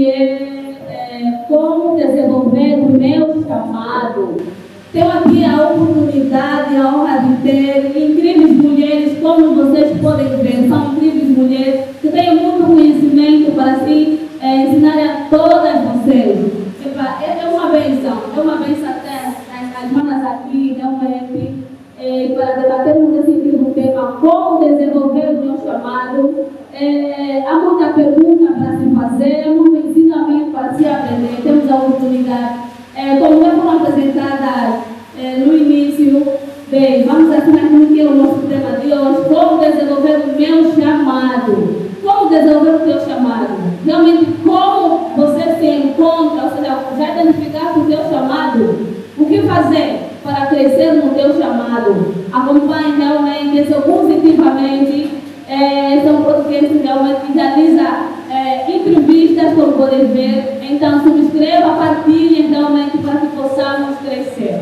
que é como desenvolver o meu chamado. Tenho aqui a oportunidade, a honra de ter incríveis mulheres, como vocês podem ver, são incríveis mulheres que têm muito conhecimento para assim ensinar a todas vocês. É uma benção até as manas aqui, realmente, para debatermos esse incrível tema, como desenvolver o meu chamado. Há muita pergunta para se fazer, há muito ensinamento para se aprender, temos a oportunidade. Como já foram apresentadas no início, bem, vamos assinar aquilo que é o nosso tema de hoje, como desenvolver o meu chamado. Como desenvolver o teu chamado? Realmente, como você se encontra, ou seja, já identificar o teu chamado, o que fazer para crescer no teu chamado? Acompanhe realmente, positivamente. Esse é um podcast que realmente realiza entrevistas, como podem ver. Então, subscreva, partilhe realmente para que possamos crescer.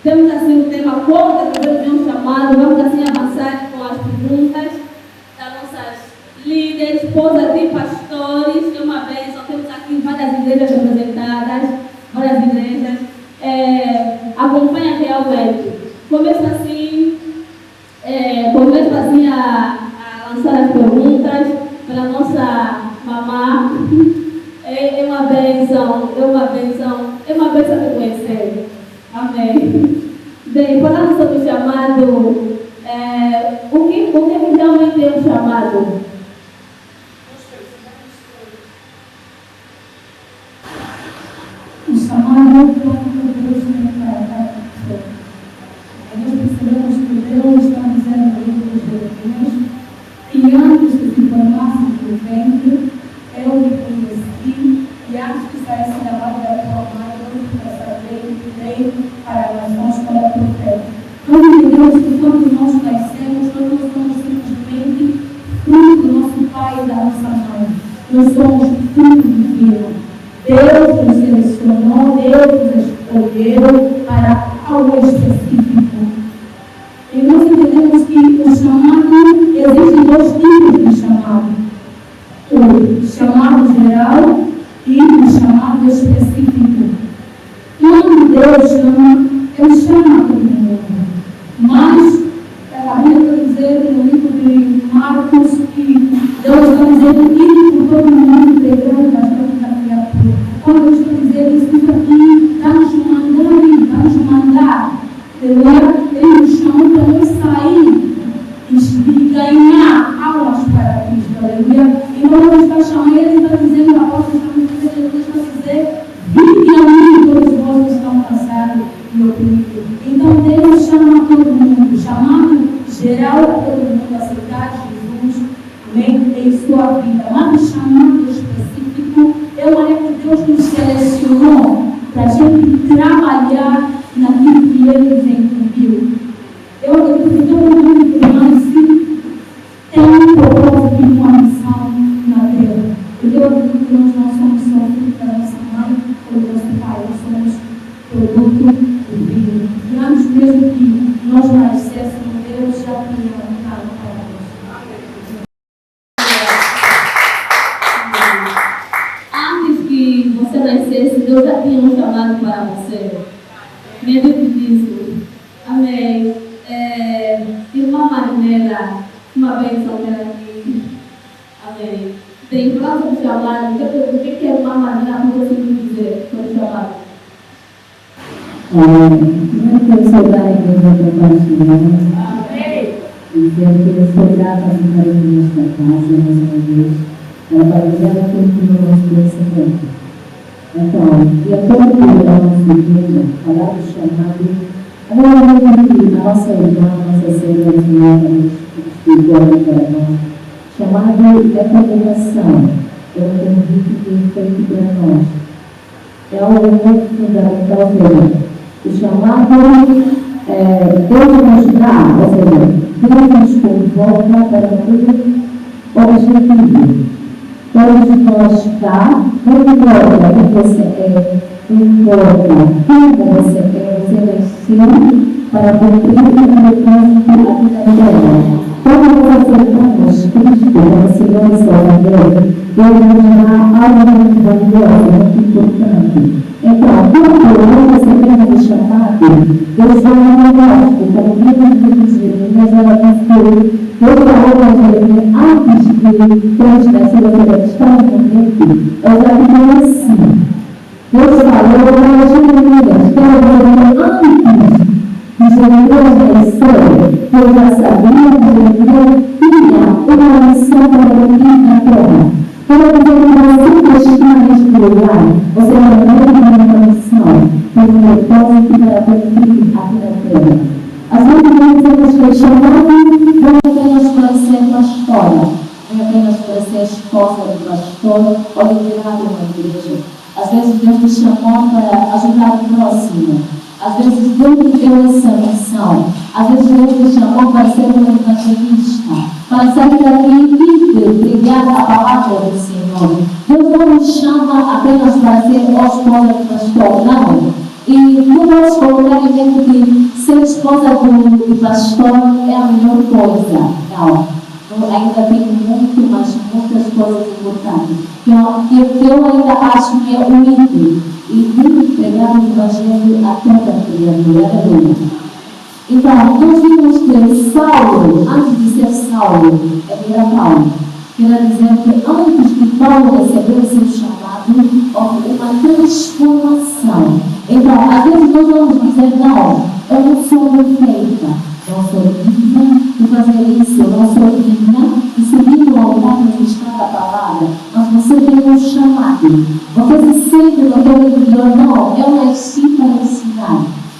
Temos assim o tema como desenvolver o meu chamado. Vamos assim avançar com as perguntas das nossas líderes, esposas de pastores. É uma bênção. Temos aqui várias igrejas representadas, várias igrejas. Acompanha realmente. Começo assim a lançar as perguntas para a nossa mamá. É uma bênção te conhecer. Amém. Bem, falando sobre o chamado, o que realmente é o chamado? O chamado é o que Deus tem para cada pessoa. Nós percebemos que Deus está dizendo no livro dos Jeremias que antes que se formasse o ventre, eu me conheci, e antes que saísse da barriga da tua mãe, eu te preservei e dei para as mãos para profeta. Nós entendemos que quando nós nascemos, nós não somos simplesmente fruto do nosso pai e da nossa mãe. Nós somos fruto divino. Deus nos selecionou, Deus nos escolheu para algo específico. E nós entendemos que o chamado, existem dois tipos de chamado. O chamado geral e o chamado específico. Quando Deus chama, Ele chama todo mundo. Mas, a Bíblia está dizendo no livro de Marcos que Deus está dizendo que por todo mundo pregando bastante da criatura. Quando Deus está dizendo isso aqui, está nos mandar. Ele nos chamou para nos sair e ganhar almas para Cristo. Aleluia. E quando Ele está chamando, Ele está dizendo, a vossa está dizer, vinde a mim, todos vós que estão cansados e oprimidos. Então Deus chama todo mundo, chamado geral a todo mundo a aceitar Jesus em sua vida. Mas o chamado específico é uma maneira que Deus nos selecionou para a gente trabalhar naquilo que Ele nos incumbiu. Eu acredito que todo mundo que nasce tem um propósito e uma missão na terra. Porque eu acredito que nós não somos só fruto da nossa mãe ou do nosso pai, nós somos produto divino. E antes mesmo que nós nascêssemos, Deus já tinha um plano para nós. Antes que você nascesse, Deus já tinha um chamado para você. Medite disso. Amém. Irmã Marinela, uma bênção ter aqui. Amém. Bem, falando sobre o chamado, o que a irmã Marinela pode dizer sobre o chamado? Primeiro quero saudar a igreja da Partilha. Amém. E quero sou grata a ficar aqui nesta casa, mais uma vez, para partilhar aquilo que o nosso pensamento. Então, e a todo mundo da nossa igreja, falar do chamado, agora eu vou pedir a nossa irmã, a nossa senhora, que explicou para nós. Chamado é comunicação, é um convite que foi feito para nós. É algo muito fundamental, ou seja, o chamado Deus nos dá, ou seja, Deus nos convoca para um objetivo. Todos nós cá, não importa quem você é, não importa como você é, você nasceu para cumprir o propósito aqui na terra. Quando nós aceitamos Cristo como Senhor e Salvador, Ele nos dá algo muito valioso, muito importante. Então, quando nós recebemos o chamado, Deus dá um negócio, como o livro de Jeremias, ela diz que Deus falou para Jeremias, antes de Deus nascer, ele estava no momento, eu já me conheci. Deus falou para Jeremias, que antes de Jeremias nascer, eu já sabia que Jeremias tinha uma missão para cumprir na terra. Quando você está neste lugar, você vai ter uma missão, tem um propósito para cumprir aqui na terra. Às vezes nós temos que chamar não apenas para ser pastora, não apenas para ser esposa do pastor ou liderar uma igreja. Às vezes Deus te chamou para ajudar o próximo. Às vezes Deus te deu essa missão. Às vezes Deus te chamou para ser um evangelista, para sair daqui e pregar a palavra do Senhor. Deus não nos chama apenas para ser esposa do pastor, não. E não vamos colocar em mente que ser esposa do pastor é a melhor coisa. Não. Ainda tem muitas coisas importantes. Que eu ainda acho que é o ídolo. E muito pregar o evangelho a toda criatura. Aleluia. Então, nós vimos que Saulo, antes de ser Saulo, era Paulo. Quer dizer que antes de Paulo receber o seu chamado, houve uma transformação. Então, às vezes nós vamos dizer, não, eu não sou perfeita, não sou digna de fazer isso, eu não sou digna de seguir o altar onde está a palavra, mas você tem um chamado. Você se sente no teu interior, não, eu nasci para ensinar,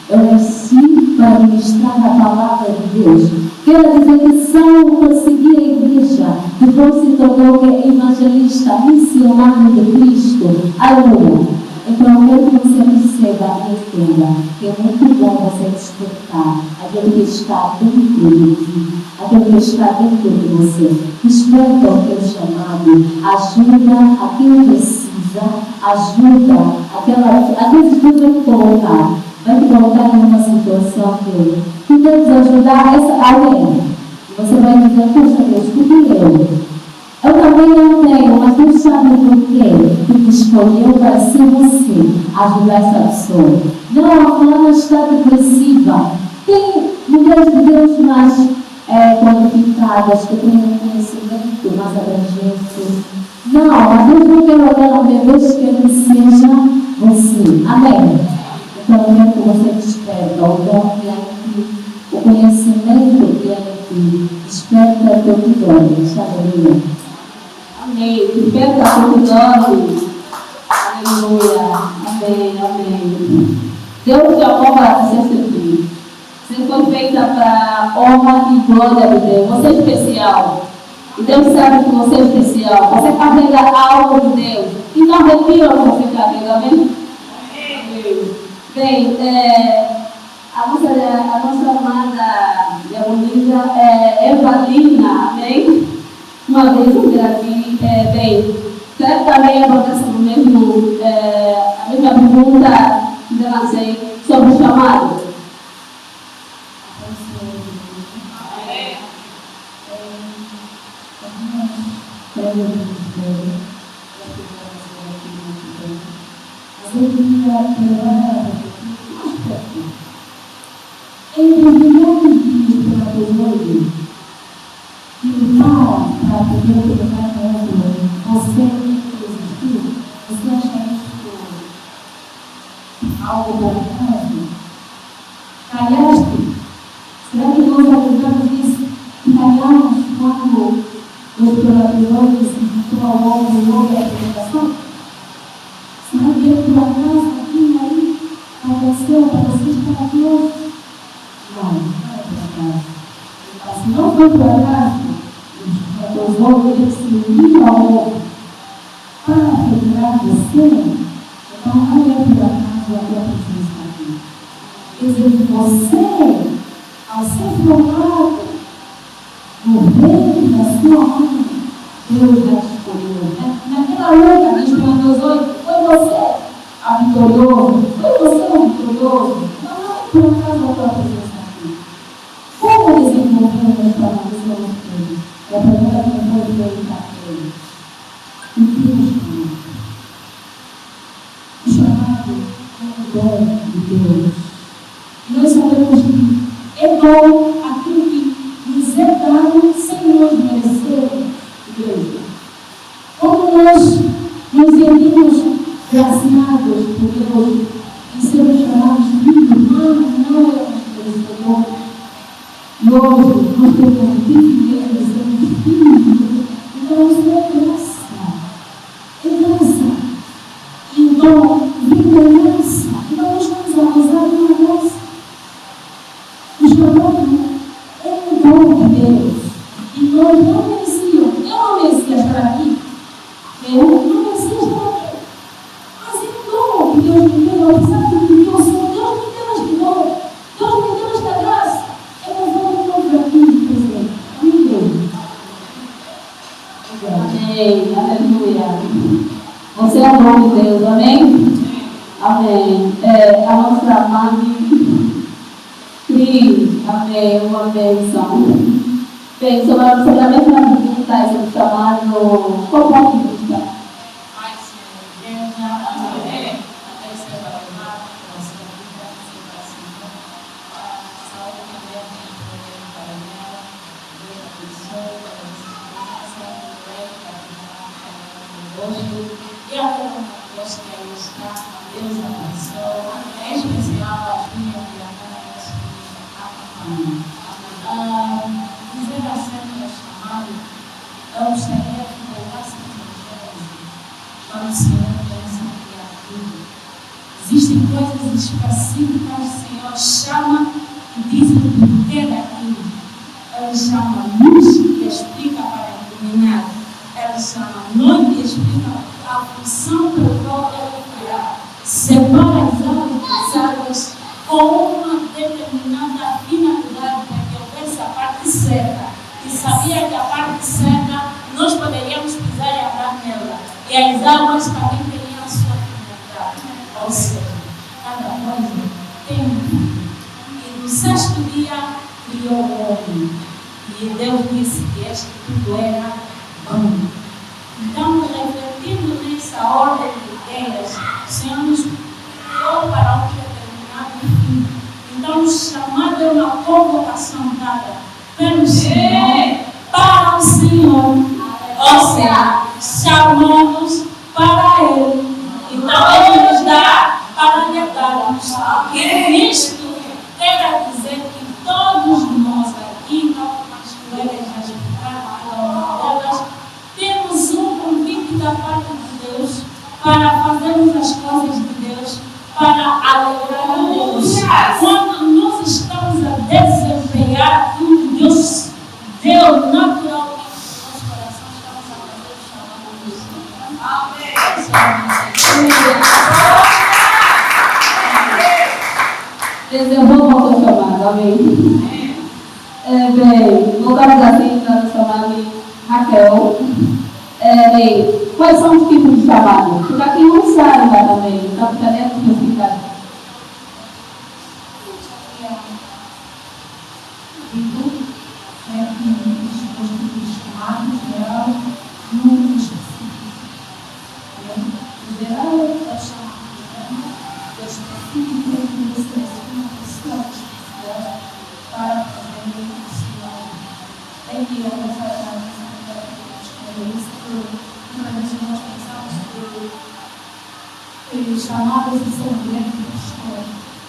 eu nasci para ministrar a palavra de Deus. Quer dizer que Saulo conseguia a igreja, depois se tornou evangelista, missionário de Cristo. Aleluia. Então, eu quero que você perceba e entenda que é muito bom você despertar aquele que está dentro de ti, aquele que está dentro de você. Desperta o teu chamado, ajuda a quem precisa, ajuda aquela. Às vezes Deus vai te colocar em uma situação que tu tens de ajudar alguém. Você vai dizer, poxa Deus, por que eu? Eu também não tenho, mas Deus sabe por quê que te escolheu para ser você, ajudar essa pessoa. Não, a fulana está depressiva. Tem mulheres de Deus mais qualificadas, que têm um conhecimento mais abrangente. Não, mas Deus não quer olhar no meu, Deus quer que seja você. Amém? Então, eu quero que você desperta o dom que é em ti, o conhecimento que é em ti. Desperta o teu vigor, aleluia. Amém. Desperta a teu vigor. Aleluia. Amém, amém. Deus te chamou para ser servido. Você foi feita para honra e glória de Deus. Você é especial. E Deus sabe que você é especial. Você carrega algo de Deus. Então, retira o que você carrega, amém? Bem, a nossa amada diaconisa Evalina, amém? Uma vez eu aqui, bem, será que também acontece no mesmo, a mesma pergunta que eu lancei sobre o chamado? Entre os milhões de exploradores que lutaram para poder colocar no mundo você existiu, você acha isso algo bom? Calhaste? Será que nós acreditamos isso? Calhamos quando os exploradores se juntou ao homem e houve a apresentação? Será que é por acaso aqui aí aconteceu para você estar aqui hoje? Não, não é por acaso. Mas se não foi por acaso, os homens se uniram ao homem para revelar você, então não é por acaso a tua presença aqui. Quer dizer que você, ao ser formado no ventre da sua mãe, Deus já te escolheu. Naquela luta de espermatozoide, foi você a vitorioso, foi você o vitorioso. Não é por acaso a tua presença aqui. dom de Deus. E nós sabemos que é dom aquilo que nos é dado sem nós merecermos, igreja. Quando nós nos sentimos graciados por Deus e sermos chamados de irmãos, não é merecedor. E hoje nós temos privilégio de sermos filhos de Deus. Então isso é graça. É graça. E o dom vem da graça. Então nós vamos avançar na graça. O chamado é um dom de Deus. E nós não merecíamos. Eu não merecia estar aqui. Eu não merecia estar aqui. Mas é um dom que Deus me deu. Sabe que eu sou? Deus me deu este dom. Deus me deu esta graça. Eu não vou todos aqui, presente. Amém. Amém. Aleluia. Você é o dom de Deus. Amém? Amém. A nossa mãe Cris. Amém. Uma bênção. Bem, sobre a mesma pergunta, esse chamado, qual o ponto de vista? E a nós queremos estar, Deus abençoe, é especial as minhas dizer assim que é chamado, eu gostaria que voltasse para o Senhor pensa que tudo. Existem coisas específicas que o Senhor chama e diz o porquê daquilo. Ele chama luz e explica para iluminar. Ele chama noite e explica a função pela qual ele criar. Separa as águas com uma determinada finalidade para que houvesse a parte certa. E sabia que a parte certa nós poderíamos pisar e andar nela. E as águas também teriam a sua finalidade. Ou seja, cada coisa tem um fim. E no sexto dia criou o homem. E Deus disse que este tudo era bom. Então, refletindo nessa ordem de ideias, o Senhor nos criou para um determinado fim. Então, o chamado é uma convocação dada pelo Senhor para o Senhor. Ou seja, chamamos para Ele. Então, Ele nos dá para lhe darmos. E isto quer dizer que todos nós aqui, as colegas já explicaram delas, temos um convite da parte de Deus para fazermos as coisas de Deus, para alegrar a Deus. Quando nós estamos a desempenhar aquilo que Deus deu naturalmente no nosso coração, estamos a fazer o chamado do Senhor. Desenvolva o seu chamado. Amém. Bem, voltamos assim para o chamado Raquel. Bem, quais são os tipos de chamado? Porque aqui não sabe também, então fica dentro do hospital. Chamadas de ser mulher de pastor.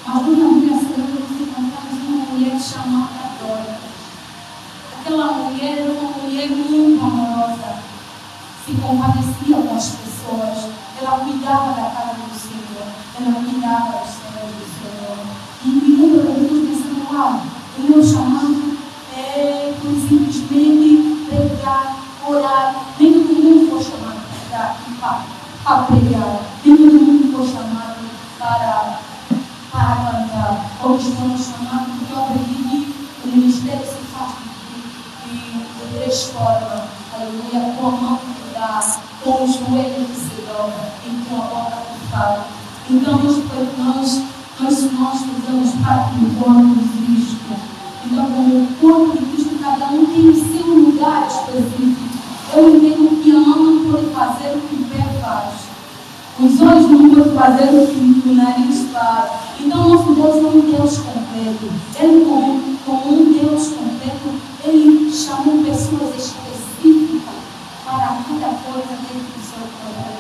Mas uma mulher serena que encontramos uma mulher chamada Dora. Aquela mulher era uma mulher muito amorosa, se compadecia com as pessoas, ela cuidava da casa do Senhor, ela cuidava das coisas do Senhor. E me lembro da Deus pensando, o meu chamado é simplesmente pregar, orar. Nem todo mundo foi chamado para pregar, nem todo mundo foi chamado para cantar. Outros foram chamados porque eu acredito que o ministério se faz de três formas. Aleluia, com a mão que dá, com os joelhos que se dobra e com a boca que fala. Então, nós fizemos parte do corpo de Cristo. Então, como o corpo de Cristo, cada um tem o seu lugar específico. Eu entendo que a mão não pode fazer o que o pé faz. O Os olhos não podem fazer o que o nariz faz. Então, nosso Deus é um Deus completo. Ele, como um Deus completo, Ele chamou pessoas específicas para cada coisa dentro do seu corpo.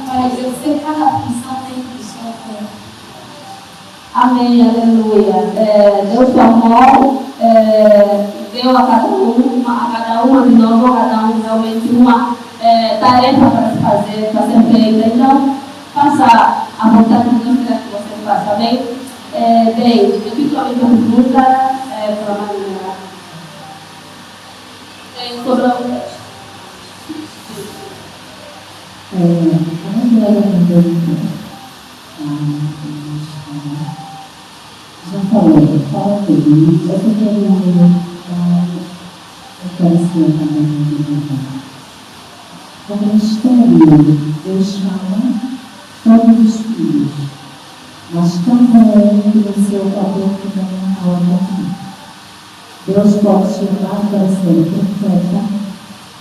Para exercer cada função dentro do seu corpo. Amém, aleluia. Deus chamou, deu a cada uma de nós, a cada um realmente uma tarefa para se fazer, para ser feita. Então, faça a vontade de Deus que você faça. Amém? Bem, eu fico com a minha pergunta para a Maria. Sobre a já falei, fala feliz, eu só quero aparecer também no meu como mistério, Deus chama todos os filhos, mas cada um tem seu papel que também roda aqui. Deus pode chamar para ser profeta,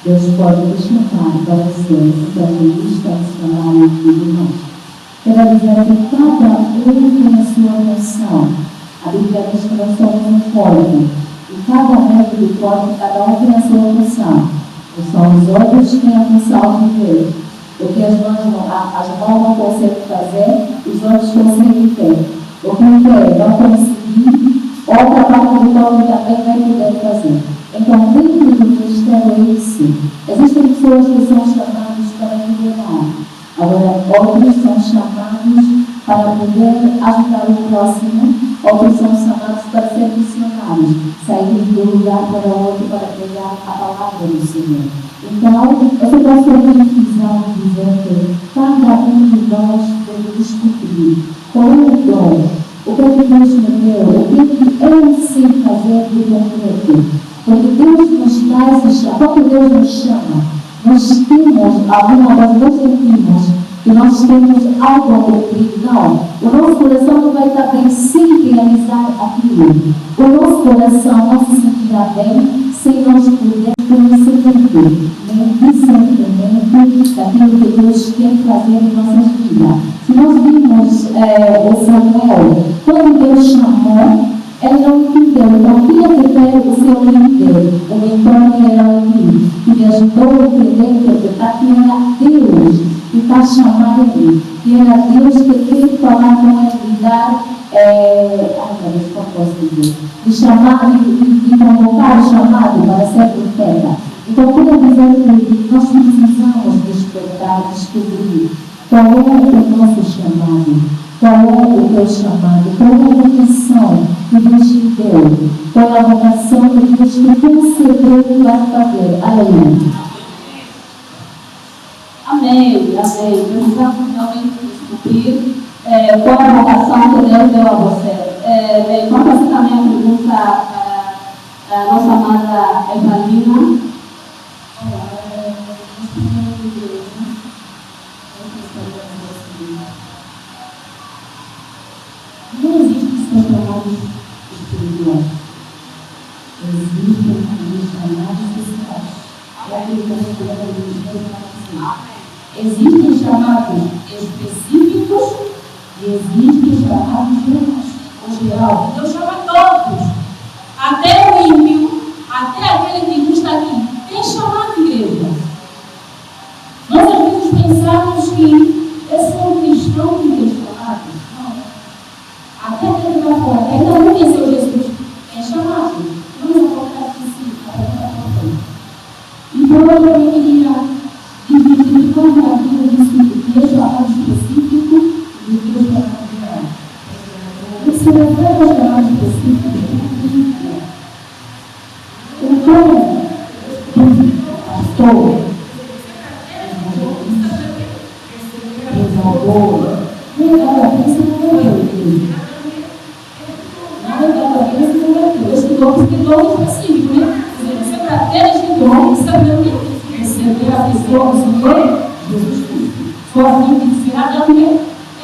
Deus pode te chamar para ser evangelista, missionário e tudo mais. Quero dizer que cada um tem a sua função. A Bíblia diz que nós somos um corpo. E cada membro do corpo, cada um tem a sua função. São os olhos que têm a função de ver. O que as mãos não conseguem fazer, os olhos conseguem ver. O que o pé não conseguir, outra parte do corpo também vai poder fazer. Então, dentro do ministério é isso. Existem pessoas que são chamadas para liderar. Agora, outros são chamados para poder ajudar o próximo, outros são chamados para ser missionários, sair de um lugar para outro para pregar a palavra do Senhor. Então, eu só posso visão dizer que cada um de nós deve descobrir qual é o dom, o que é que Deus me deu, o que é que eu sei fazer de concreto. Porque Deus nos traz e chama, quando Deus nos chama, nós temos alguma coisa, nós sentimos que nós temos algo a cumprir. Não, o nosso coração não vai estar bem sem realizar aquilo. O nosso coração não se sentirá bem sem nós podermos conhecer nem discernimento daquilo que Deus quer fazer em nossas vidas. Se nós vimos o Samuel, quando Deus chamou, ele não entendeu, então tinha que ter o seu líder, o mentor que era ali, que me ajudou a entender, interpretar que era Deus que está chamando ele, que era Deus que queria falar com ele, de dar, como posso dizer, de chamar, de convocar o chamado para ser profeta. Então, quero dizer que nós precisamos despertar, descobrir qual é o nosso chamado. Qual é o teu chamado? Qual é a vocação que Deus te deu? Qual é a vocação que Deus te concedeu para fazer? Aleluia. Amém, amém. Precisamos realmente descobrir qual é a vocação que Deus deu a você. Bem, vamos fazer também a pergunta à nossa amada Evalina. Não existe só chamados espirituais. Existem também chamados especiais. É aquilo que a gente deve dizer. Existem chamados específicos e existem chamados gerais. O geral. Deus chama todos. Até o ímpio, até aquele que não está aqui. Tem chamado, igreja. Nós às vezes pensamos que esse é um cristão que tem chamado. Até aquele lá fora, ainda não conheceu Jesus, é chamado. Vamos apontar aqui sim, apontar para então eu também queria dividir como a vida de Deus chamado específico e Deus chamado geral. Se refere ao chamado específico, o dom do pastor, resolveu, legal, pensa no meu esse dom específico, né? Você para ter esse dom, sabe o que? Receber a pessoa do Senhor, Jesus Cristo. Só assim que será também.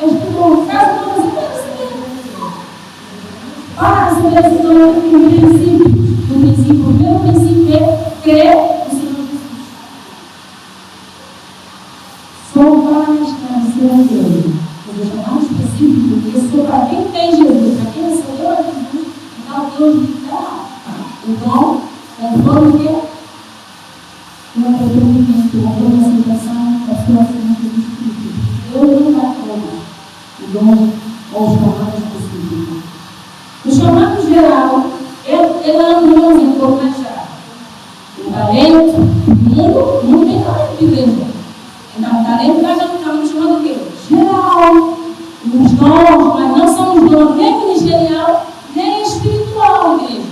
Este dom, caso não você vai receber. Para receber esse dom, o princípio, o primeiro princípio é crer no Senhor Jesus. Só para esclarecer a Deus. igreja. Mas o chamado específico, porque isso foi para quem tem Jesus, para quem recebeu a Jesus, então Deus lhe dá o dom, conforme o quê? O arrependimento, conforme a aceitação da sua assinante do Espírito. Deus não dá todo o dom ou o chamado específico. O chamado geral, ele é um exemplo mais geral. O talento, o mundo tem talento de igreja. Então, o talento nós estamos chamando de quê? Geral. Os dons, mas não são os dons nem ministerial, nem espiritual, igreja.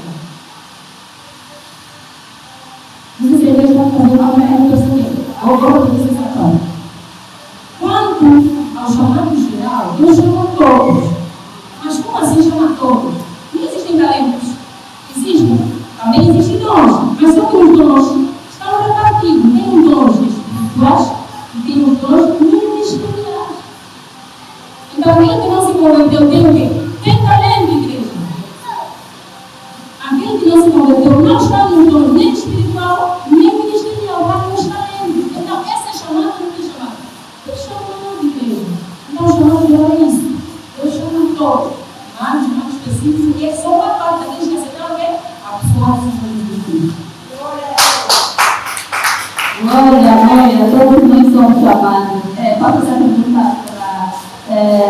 Mas a igreja vai fazer uma pergunta também. Agora, vocês sabem. Quanto ao chamado geral, Deus chama todos. Mas como assim chama todos? Não existem talentos. Existem. Também existem dons. Mas só que os dons estão repartidos. Tem os dons espirituais e tem os dons ministeriais. Então, aquele que não se converteu tem o quê? Tem talento, igreja. Aquele que não se converteu não está nos dons nem espiritual, nem ministerial, mas nos talentos. Então, essa é chamada ou não é chamada? É chamada, igreja. Então, o chamado geral é isso. Deus chama todos. Mas o chamado específico, que é só uma parte daqueles que aceitam o quê? A pessoa que se converteu. Glória, todos nós somos chamados. Pode fazer a pergunta para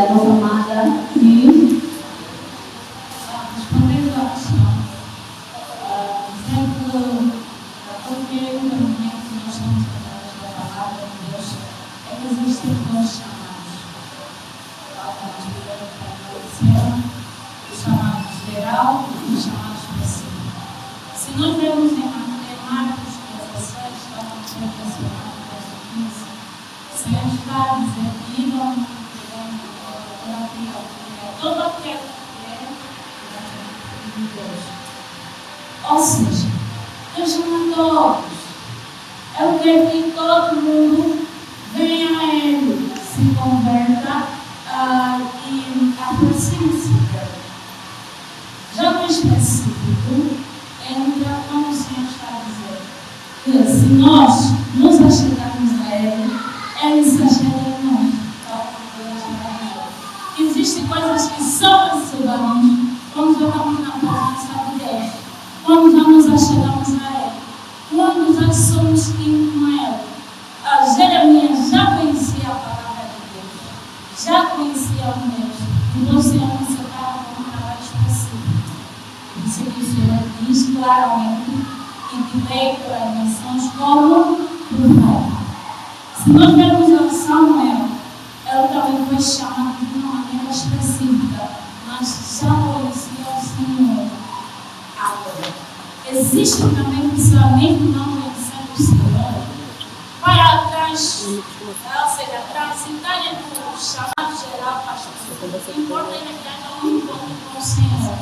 nossa amada Cris. Respondendo à questão, dizendo porque o caminho que nós estamos através da palavra de Deus é que existem dois chamados. O chamado geral e o chamado específico. Se nós vemos em Marcos 16, estamos mencionando o verso 15, o Senhor está a dizer: digam todo aquele que é de Deus. Ou seja, Deus chama todos. Eu quero que todo mundo venha a Ele, se converta e aproxime-se dele. Já no específico, entra como o Senhor está a dizer, que se nós nos achegarmos a Ele, Ele se achega a nós. Existem coisas que só recebemos quando já estamos na presença de Deus, quando já nos achegamos a Ele, quando já somos íntimos a Ele. Jeremias já conhecia a palavra de Deus, já conhecia o Deus, então o Senhor nos separa com um trabalho específico. Isso que o Senhor diz claramente e que veio para nações como profeta. Se nós vemos a Samuel, ele também foi chamado de uma maneira específica, mas já conhecia o Senhor. Agora, existe também pessoas que não conhecem o Senhor, vai atrás, ou seja, transitar no chamado geral, pastor. O importante é que haja um encontro com o Senhor,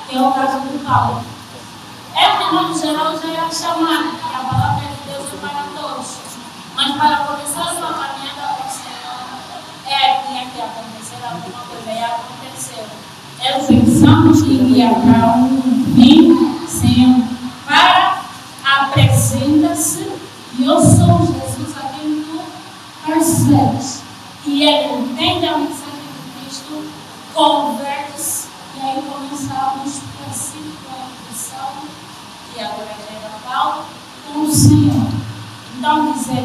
que é o caso do Paulo. Ele, de modo geral, já era chamado, porque a palavra de Deus é para todos. Mas para começar a sua caminhada com o Senhor, tinha que acontecer alguma coisa, e aconteceu. Eu pensamos que iria para um fim, Senhor, para apresenta-se, e eu sou Jesus a quem tu percebes. E ele entende a mensagem de Cristo, converte-se, e aí começamos a instrução, e agora era Paulo, com o Senhor. Então, dizer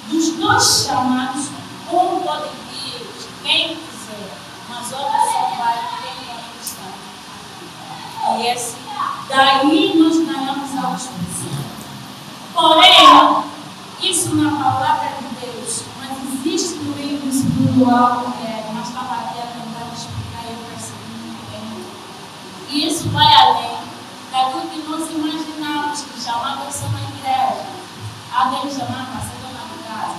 que dos dois chamados, um pode ir quem quiser, mas outro só vai quem está. E esse, daí nós ganhamos algo específico. Porém, isso na palavra de Deus, mas existe no livro espiritual, mas estava aqui a tentar explicar e eu percebi muito bem. E isso vai além daquilo que nós imaginamos, que chamamos de uma igreja. Alguém chamava para ser dona de casa.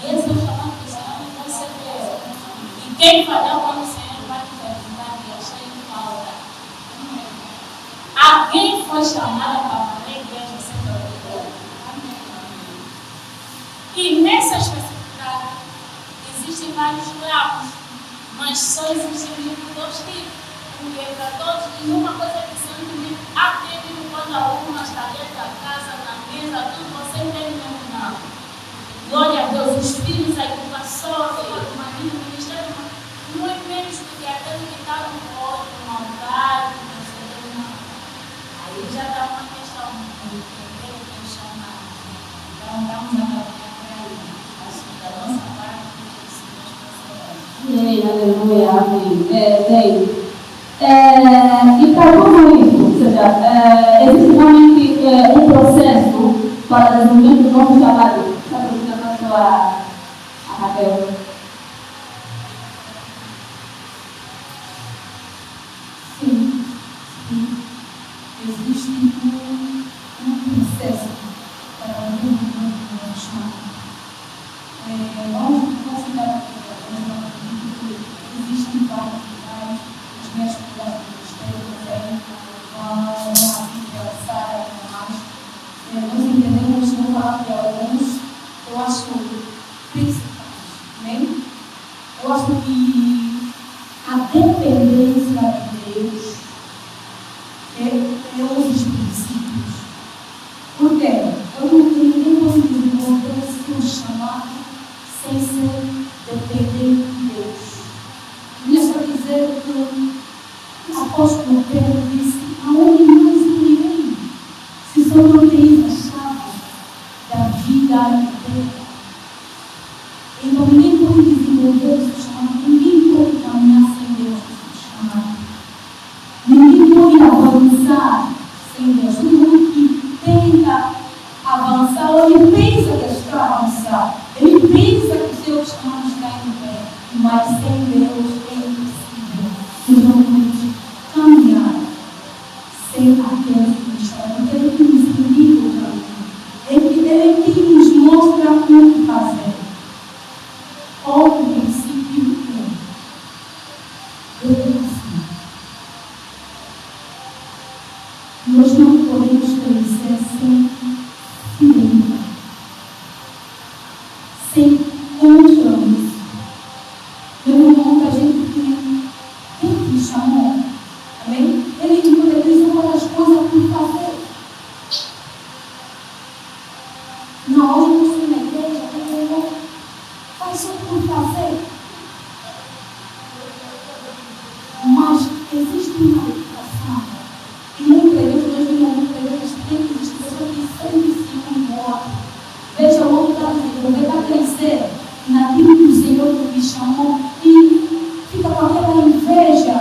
E esse é o chamado que o Senhor não concedeu. E quem falhou quando o Senhor vai te perguntar que é cheio de falta. Alguém foi chamada para fazer a igreja sem obrigação. E nessa especificidade existem vários graus, mas só existem dois tipos. Porque para todos, e uma coisa que se entende, aquele quando algumas tarefas da casa, na mesa, tudo você tem no final. Glória a Deus, os filhos, a educação, uma vida, o ministério, não é menos do que aquele que está no outro, no altar, aí já dá uma questão de entender o que é chamado. Então, vamos acabar por aí. Acho que da nossa parte, Aleluia, amém. E para tudo isso, ou seja, existe realmente um processo para o desenvolvimento do novo chamado. Está perguntando a Raquel. Sim. Existe um processo para o desenvolvimento do novo chamado. Vamos considerar que existem vários lugares, os mestres do ministério também vão avançar mais. Nós entendemos, vou falar de alguns, eu acho principais, né? Eu acho que a dependência de Deus é os princípios. Por quê? Ninguém pode desenvolver o seu chamado sem ser dependente de Deus. Deixa eu dizer que o apóstolo Pedro disse: aonde mais irei, se só não tens a chave da vida eterna? Então ninguém pode desenvolver o seu chamado, ninguém pode caminhar sem Deus o seu chamado. Ninguém pode avançar sem Deus. Todo mundo que tenta avançar, ou ele pensa que está a avançar, ele pensa que o seu chamado está indo bem, mas sem Deus é impossível. Então, vamos caminhar sem aquele que nos chama, porque ele que nos indica o caminho, ele que nos mostra o que fazer. Qual o princípio é? Nós não podemos crescer sem fidelidade, sem compromisso. Meu irmão, que a gente tem, quem te chamou? Amém? Ele diz várias coisas por fazer. Não, hoje eu estou na igreja, eu faz só por fazer. Mas existe uma dedicação. E muitas vezes nós vimos muitas vezes tem que existir pessoas que sempre se importam. Veja o outro está desenvolvendo, está crescer naquilo que o Senhor lhe chamou e fica com aquela inveja.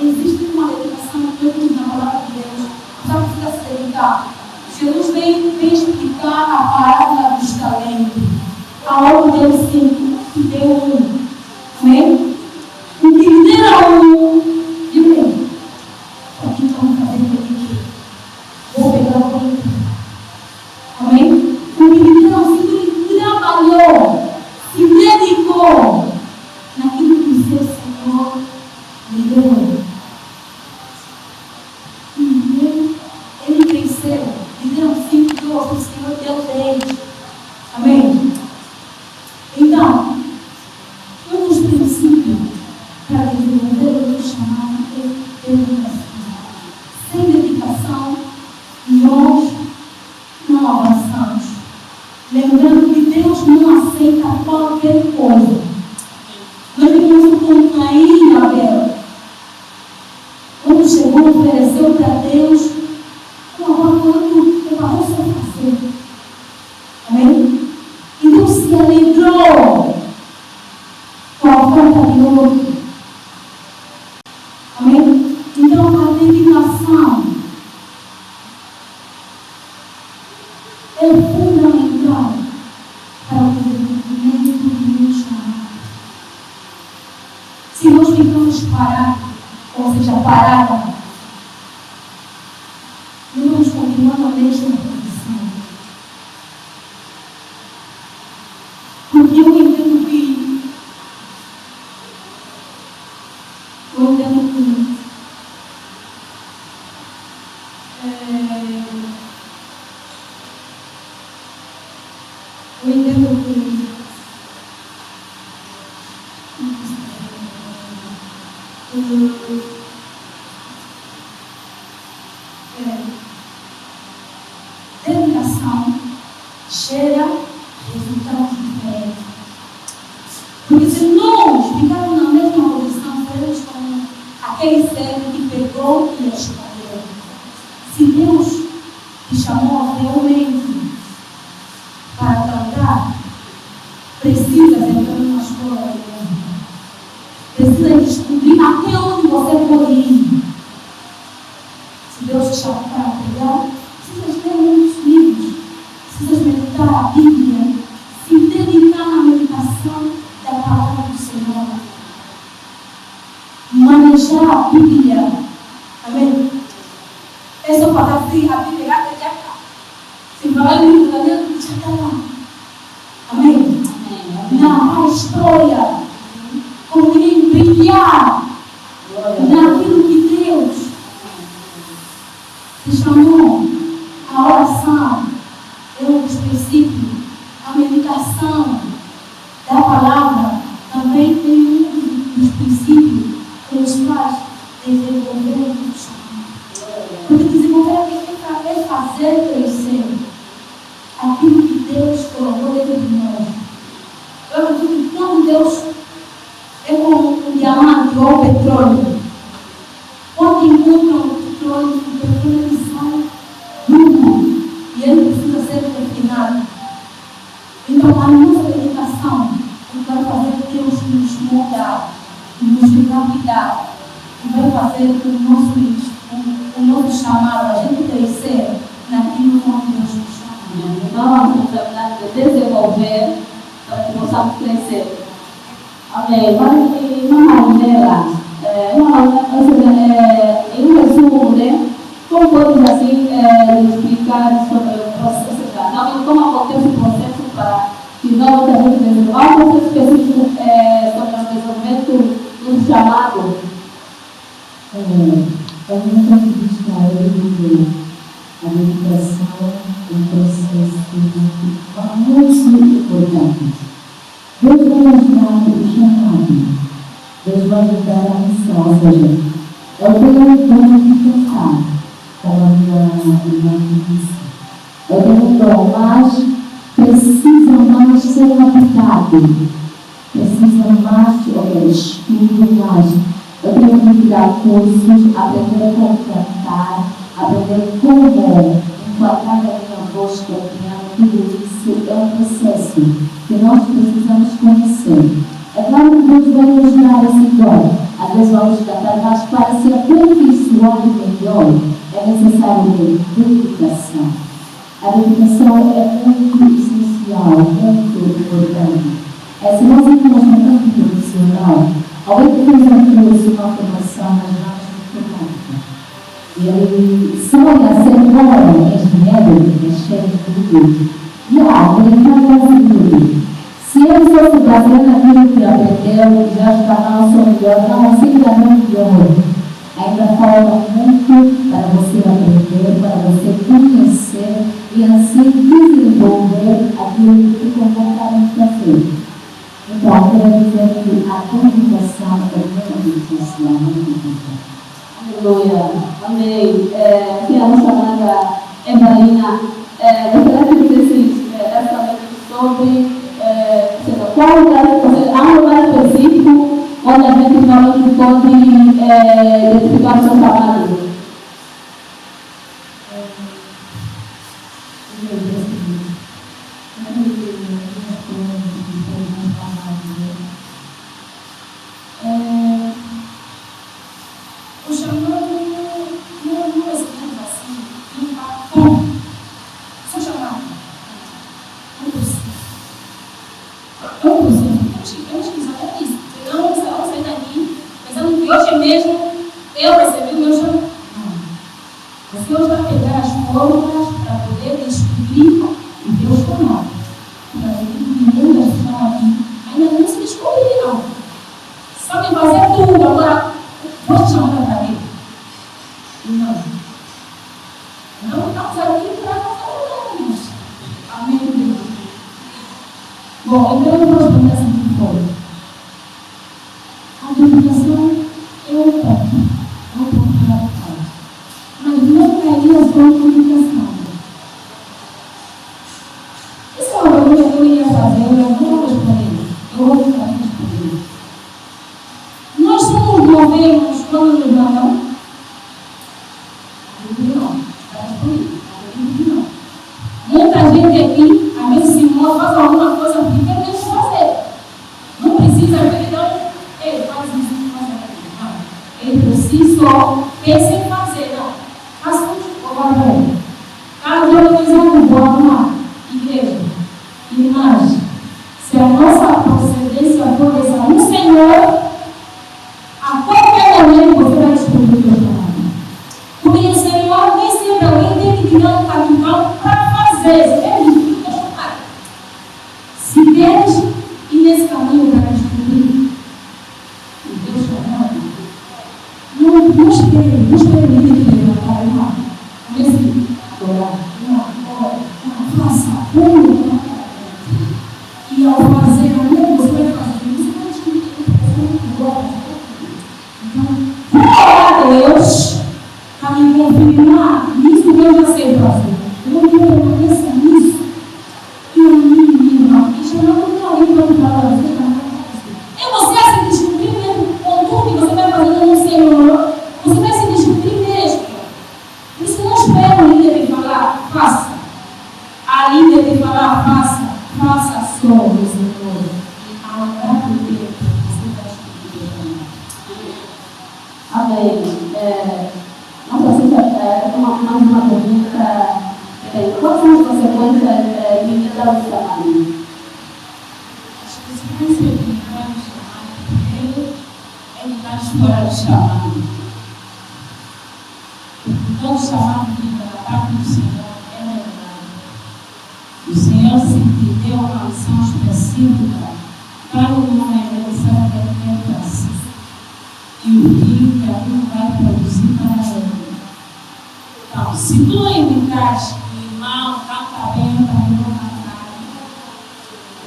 Existe uma dedicação que nós temos na palavra de Deus. Já precisa se dedicar. Jesus vem explicar a parábola dos talentos. Aonde Deus sempre te deu um. Amém? O que lhe deram um, de bem. O que estamos fazendo aqui? Vou pegar o outro. Amém? O que lhe deram, se trabalhou, se dedicou naquilo que o seu Senhor lhe deu. Ele cresceu, lhe deram 5 dons, o Senhor deu 10. Amém? Então, um dos princípios para desenvolver o que chamado é dedicação. Sem dedicação, nós não avançamos. Lembrando que Deus não aceita qualquer coisa. Nós vimos com Caim e Abel. Quando chegou, ofereceu para Deus uma roça fazer. Amém? E Deus se alegrou com a oferta de outro. Amém? Então, a dedicação é fundamental para o desenvolvimento do meu chamado. Se nós ficamos parados, ou seja, parados, nós vamos continuar na mesma posição. Porque eu entendo que dedicação gera Porque se nós ficarmos na mesma posição, seremos como aquele servo que pegou e escolheu. Se Deus te chamou realmente para cantar, precisa entrar numa escola de música. Precisa descobrir até onde você pode ir. Se Deus te chamou para pregar, precisas ler muitos livros, precisas meditar a Bíblia, se dedicar na meditação da palavra do Senhor. Manejar a Bíblia. Amém? É só falar assim, a Bíblia já está. Se falar em livro da Bíblia, já está lá. Amém? Narrar a história. Como ninguém brilhar naquilo que Deus te chamou. A oração é um dos princípios. A meditação da palavra também tem um dos princípios que nos faz desenvolver o chamado. Porque desenvolver é fazer crescer aquilo que Deus colocou dentro de nós. Eu acredito que quando Deus é como um diamante ou petróleo. Quando encontram o petróleo sai bruto e ele precisa ser refinado. Então, a nossa dedicação vai fazer Deus nos moldar, nos lapidar, e vai fazer o nosso chamado, a gente crescer naquilo que Deus nos chama. Então, vamos terminar de desenvolver para que possamos crescer. Amém. Vamos dela. Em resumo, né? Como podemos assim explicar sobre o processo? Não, como acontece o processo para que nós também desenvolvamos? Há um processo específico sobre o desenvolvimento do chamado? Para mim, ponto de vista, a meditação é um processo muito importante. Deus vai ajudar o chamado. Deus vai ajudar a missão. Ou seja, eu tenho um dom de pensar, como a minha irmã disse. Eu tenho um dom, mas precisa mais ser aplicado. Precisa mais de estudo, mais. Eu tenho que tirar cursos, aprender como cantar, aprender como enquadrar a minha voz, que eu tenho. Tudo isso é um processo que nós precisamos conhecer. É claro que Deus vai nos dar esse dom. Às vezes vamos cantar, mas para se aperfeiçoar melhor é necessário dedicação. A dedicação é muito essencial, muito importante. Se nós temos um campo profissional, alguém que fez um curso, uma formação nas áreas de informática, e ele sonha ser bom engenheiro, cheio de tudo. E ele está fazendo. Se ele fosse baseado naquilo que aprendeu, já está no seu melhor, não, se ainda não melhor. Ainda falta muito para você aprender, para você conhecer e assim desenvolver aquilo que te convocaram para fazer. Então, eu quero dizer que a comunicação é muito essencial, muito importante. Aleluia. Amém. Que a nossa amada Evalina, gostaria que vocês essa sobre qual há um lugar específico onde a gente realmente pode identificar o seu chamado. O chamado não é assim, só chamado. Não possível. Temos que saber isso. Senão, se eu sair daqui, pensando que hoje mesmo eu recebi o meu chamado. Mas Deus vai pegar as fórmulas para poder descobrir o Deus chamado. Para que muitas pessoas ainda não se descobriram. Sabem fazer tudo, agora vou te chamar para quê? Não. Não estamos aqui para fazer nada. Amém. Bom, então eu vou responder assim de fora. A dedicação é um ponto radical. Mas não cairia só na dedicação. Isso é uma pergunta que eu ia fazer, eu não vou responder. Eu vou ficar respondendo. si só, pensa em fazer, não. Mas agora, cada organizando uma igreja, imagem, se a nossa procedência for essa, um Senhor, a qualquer momento você vai descobrir o teu chamado. Porque o Senhor nem sempre alguém tem que tirar um caminhão para fazer. É difícil que eu chamar. Se Deus ir nesse caminho para descobrir o teu chamado, não espere ninguém te levantar, irmão. Comece a orar, faça puro. E ao fazer amor, você vai fazer isso, você vai descobrir o gosta. Então, orar a Deus para me confirmar nisso que eu já sei fazer. Eu não permaneça nisso. E o menino, e chamando para alguém para falar, você está mais fácil. É você se descobrir mesmo com tudo que você vai fazendo no Senhor. Você vai se descobrir mesmo. Por isso não espera o líder de falar, faça. A líder de falar, faça só o Senhor. E ao andar do tempo, você vai descobrir. Amém. Não precisa mais uma pergunta. Quais são as consequências de imitar o chamado? As consequências de imitar o chamado, primeiro, é estar fora do chamado. Porque todo chamado vindo da parte do Senhor é verdade. O Senhor, se te deu uma missão específica, para o nome dele, sabe que ele quer para si. E o filho que aquilo vai produzir para ele. Então, se tu imitares o irmão, canta bem, eu também vou cantar.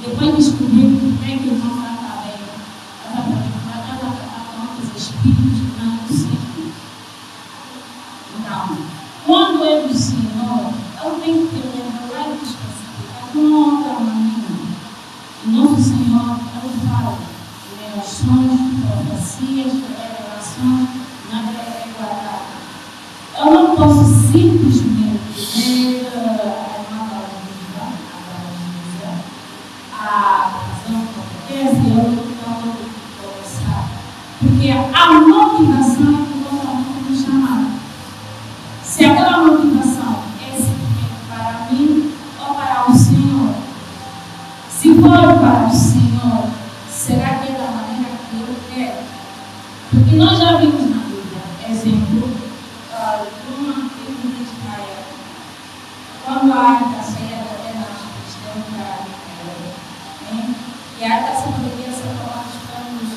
Depois descobrir que tem que o irmão canta bem, ela vai cantar com os espíritos que não do Senhor. Então, quando é do Senhor, eu tenho que ter um lugar específico, de uma outra maneira. O nosso Senhor, ele fala de orações, profecias, revelações, nada é guardado. Eu não posso simplesmente ver a razão portuguesa e eu não conversar. Porque a motivação é que nós vamos nos chamar. Se aquela motivação é simplesmente para mim ou para o Senhor, se for para o Senhor, será que é da maneira que eu quero? Porque nós já vimos na Bíblia, exemplo, de uma tribo de Israel. Quando a arca saía da terra dos filisteus para Israel, e a arca só poderia ser tomada pelos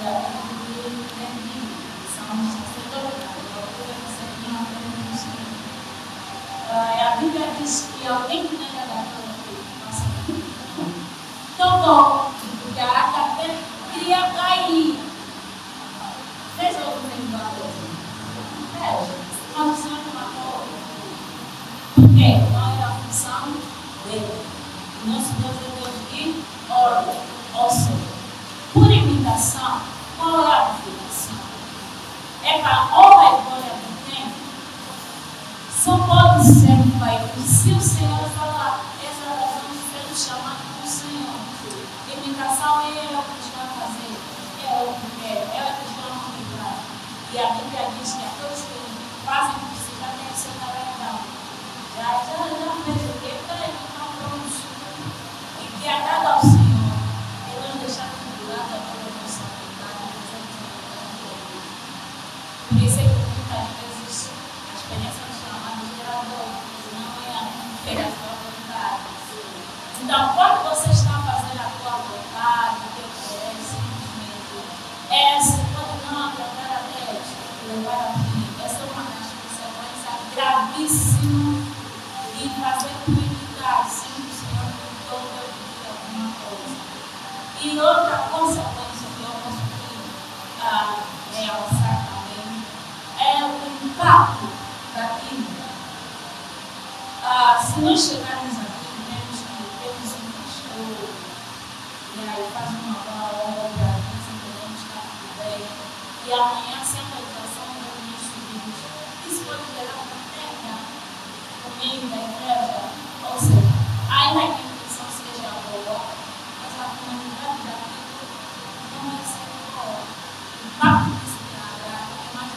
da tribo de Levi, que são os sacerdotes, da altura que serviam a terra do Senhor. A Bíblia diz que alguém que nega da terra passa por isso. Então, porque a arca até queria cair. Fez outro tempo mas o Senhor não matou. Por quê? Não era a função dele. O nosso Deus é Deus de ordem. Ou seja, por imitação, qual é a imitação? É para a honra e glória do tempo. Só pode ser feito se o Senhor falar. Essa é a razão de ser o chamado do Senhor. Imitação é ela que está a fazer. É o que quer. Ela que está a motivar. E a Bíblia diz que aqueles que fazem por si já tem o seu talental. Já fez o que? Estão prontos. E que agrada ao Senhor. E nós deixamos de lado a toda a nossa vontade. Por isso é que muitas vezes a experiência do chamado gera dor. Não é a sua vontade. Então, quando você está fazendo a tua vontade, o teu querer, simplesmente, essa pode não agradar a Deus, levar a fim. Essa é uma das consequências gravíssimas de fazer tu imitar, sim, o Senhor perguntou o teu pedido alguma coisa. E outra consequência que eu posso realçar também é o impacto daquilo. Se nós chegarmos aqui, vemos que temos um pastor, e aí faz uma boa obra, nós entendemos que está tudo bem, e amanhã sempre a educação do ministro diz, isso pode gerar uma terra no meio da igreja, ou seja, ainda que a intenção seja boa, mas a finalidade daquilo não é ser boa. O impacto disso na área é mais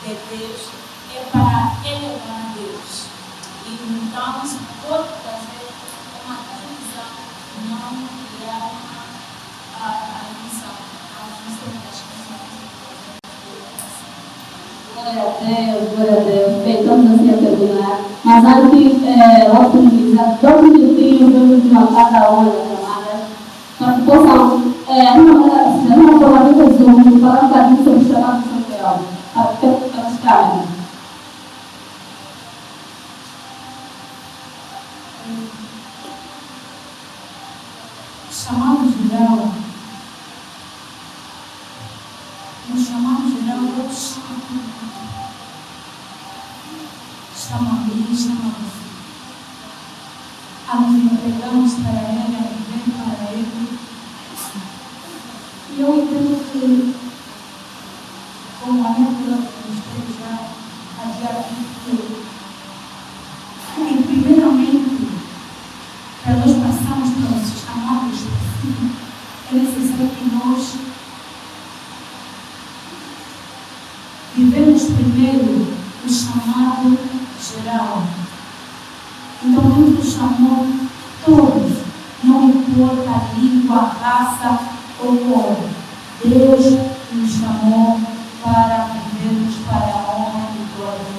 de Deus é para elevar a Deus. E então isso pode trazer uma divisão, não criar a divisão, a função das pessoas. Glória a Deus. Bem, estamos assim a terminar. Mas antes, vou finalizar 2 minutinhos, vamos de uma cada hora da chamada, para que possam, numa forma de resumo, falar um bocadinho sobre o chamado social, para as câmeras. Chamado geral, no chamado geral, Deus chama a mim, chama a você. A nos entregamos para Ele, a viver para Ele. E eu entendo que, como a minha filha esteve já adiante, que primeiramente, para nós passarmos por esse chamado específico, é necessário que nós vivemos primeiro o chamado geral. Então Deus nos chamou todos, não importa a língua, a raça ou cor. Deus nos chamou para vivermos para a honra e glória de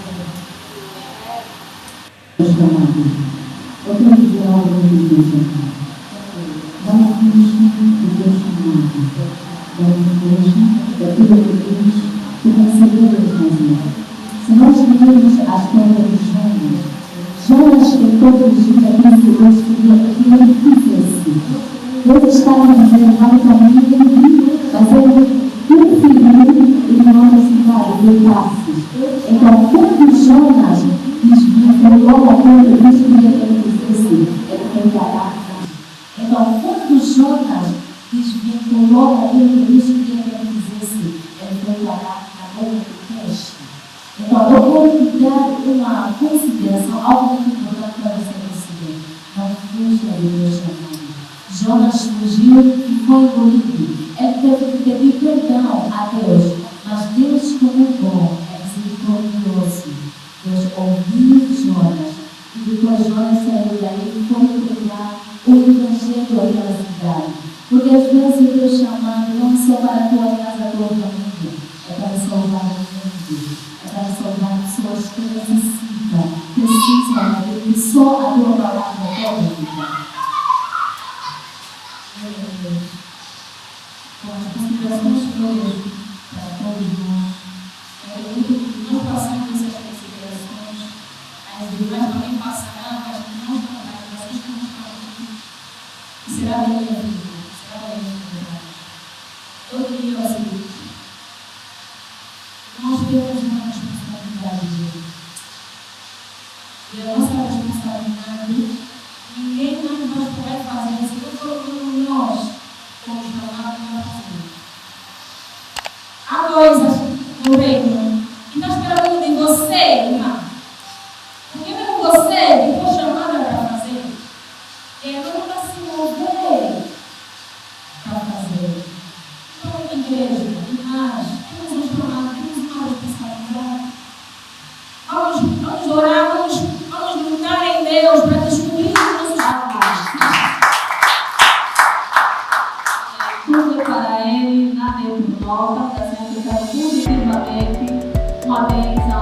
Deus. Eu quero dizer algo muito difícil. Vamos o teu chamado. Vamos daquilo que recebemos nas mãos. Se nós lermos a história de Jonas em todos os dias que Deus queria que ele fizesse. Deus estava dizendo algo para mim, fazendo um filho em uma cidade de Tarsis. Então, quando Jonas desviou aquilo que Deus queria que ele fizesse, ele foi para Então, quando Jonas desvinculou aquilo que Deus queria que ele fizesse, ele foi para a boca do peixe. Então, eu vou te dar uma consideração, algo muito importante para você perceber. Não fuja do meu chamado. Jonas fugiu e foi engolido. Ele teve que pedir perdão a Deus, mas Deus, como bom, é misericordioso. Deus ouviu Jonas e depois Jonas saiu daí e foi pregar o evangelho àquela cidade. Porque às vezes o teu chamado não é só para a tua casa, a tua família, é para salvar o mundo, é para salvar pessoas que precisam que só a tua palavra pode ajudar. Com as considerações todas para todos nós, Nós passamos essas considerações, as demais também passarão, mas não estão mais, vocês que não estão aqui, e será bem vindo, será bem vindo. Eu diria o seguinte: nós temos uma responsabilidade de Deus. E a nossa responsabilidade, ninguém mais vai fazer, se não for nós, como chamados para fazer. Há coisas no reino que está esperando de você, irmã. Porque mesmo você, que foi chamada para fazer, não vai se mover para fazer. Então, igreja, nós temos um chamado, temos uma responsabilidade. Vamos orar, vamos lutar em Deus para descobrir os nossos chamados. Tudo é para Ele, nada é por nós, está sendo aplicado positivamente, uma bênção.